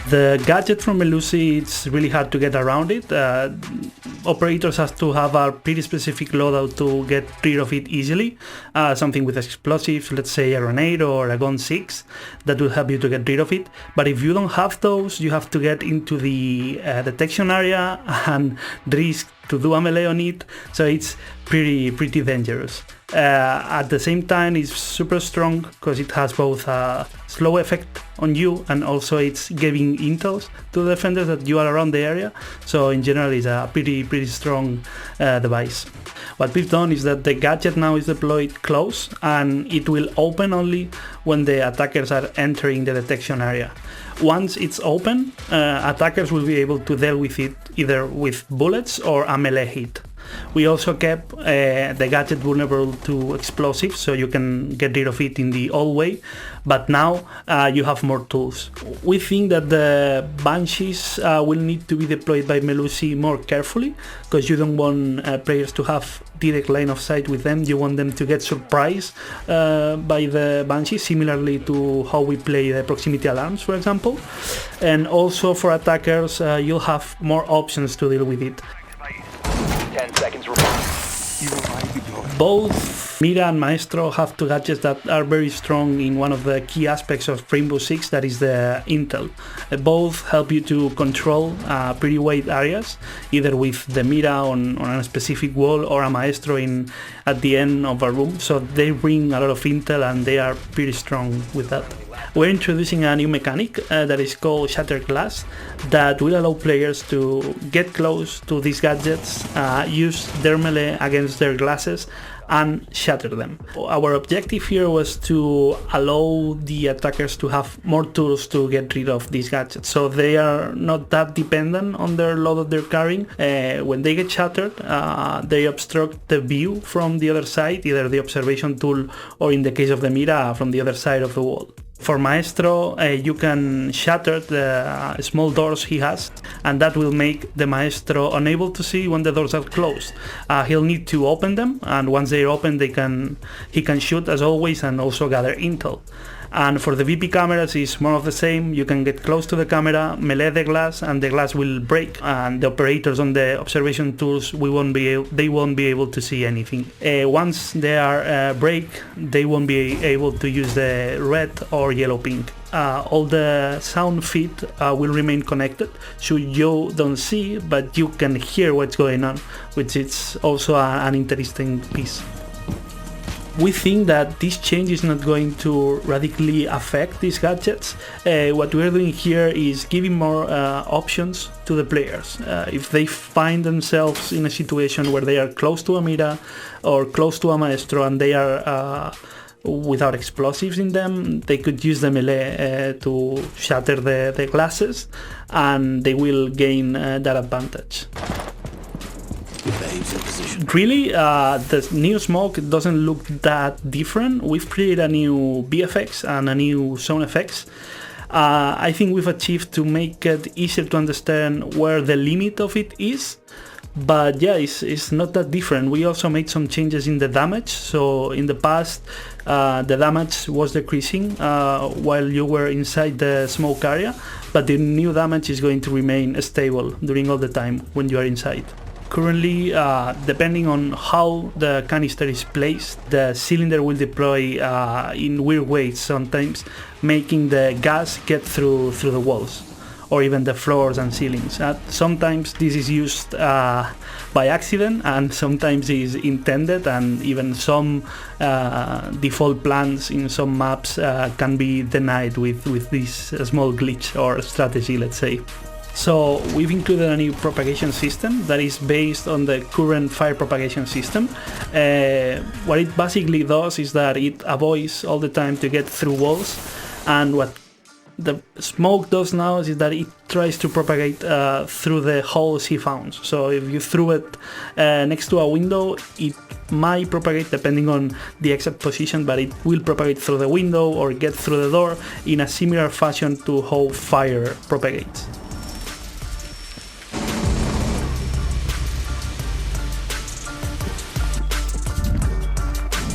The gadget from Melusi, it's really hard to get around it. Operators have to have a pretty specific loadout to get rid of it easily. Something with explosives, let's say a grenade or a gun 6, that will help you to get rid of it. But if you don't have those, you have to get into the detection area and risk to do a melee on it, so it's pretty dangerous. At the same time, it's super strong because it has both a slow effect on you and also it's giving intels to the defenders that you are around the area. So in general, it's a pretty strong device. What we've done is that the gadget now is deployed close and it will open only when the attackers are entering the detection area. Once it's open, attackers will be able to deal with it either with bullets or a melee hit. We also kept the gadget vulnerable to explosives, so you can get rid of it in the old way, but now you have more tools. We think that the Banshees will need to be deployed by Melusi more carefully, because you don't want players to have direct line of sight with them. You want them to get surprised by the Banshees, similarly to how we play the proximity alarms, for example. And also for attackers, you'll have more options to deal with it. 10 seconds remaining. Both Mira and Maestro have two gadgets that are very strong in one of the key aspects of Rainbow Six, that is the intel. Both help you to control pretty wide areas, either with the Mira on a specific wall or a Maestro at the end of a room, so they bring a lot of intel and they are pretty strong with that. We're introducing a new mechanic that is called Shattered Glass that will allow players to get close to these gadgets, use their melee against their glasses and shatter them. Our objective here was to allow the attackers to have more tools to get rid of these gadgets, so they are not that dependent on their load that they're carrying. When they get shattered, they obstruct the view from the other side, either the observation tool or in the case of the Mira, from the other side of the wall. For Maestro, you can shatter the small doors he has, and that will make the Maestro unable to see when the doors are closed. He'll need to open them, and once they're open, he can shoot as always and also gather intel. And for the VP cameras, it's more of the same. You can get close to the camera, melee the glass, and the glass will break. And the operators on the observation tools, they won't be able to see anything. Once they are break, they won't be able to use the red or yellow ping. All the sound feed will remain connected, so you don't see, but you can hear what's going on, which is also an interesting piece. We think that this change is not going to radically affect these gadgets. What we're doing here is giving more options to the players. If they find themselves in a situation where they are close to a Mira or close to a Maestro and they are without explosives in them, they could use the melee to shatter the glasses, and they will gain that advantage. Really, the new smoke doesn't look that different. We've created a new VFX and a new sound effects. I think we've achieved to make it easier to understand where the limit of it is. But yeah, it's not that different. We also made some changes in the damage. So in the past, the damage was decreasing while you were inside the smoke area, but the new damage is going to remain stable during all the time when you are inside. Currently, depending on how the canister is placed, the cylinder will deploy in weird ways, sometimes making the gas get through the walls or even the floors and ceilings. Sometimes this is used by accident, and sometimes is intended, and even some default plans in some maps can be denied with this small glitch or strategy, let's say. So we've included a new propagation system that is based on the current fire propagation system. What it basically does is that it avoids all the time to get through walls, and what the smoke does now is that it tries to propagate through the holes he found. So if you threw it next to a window, it might propagate depending on the exact position, but it will propagate through the window or get through the door in a similar fashion to how fire propagates.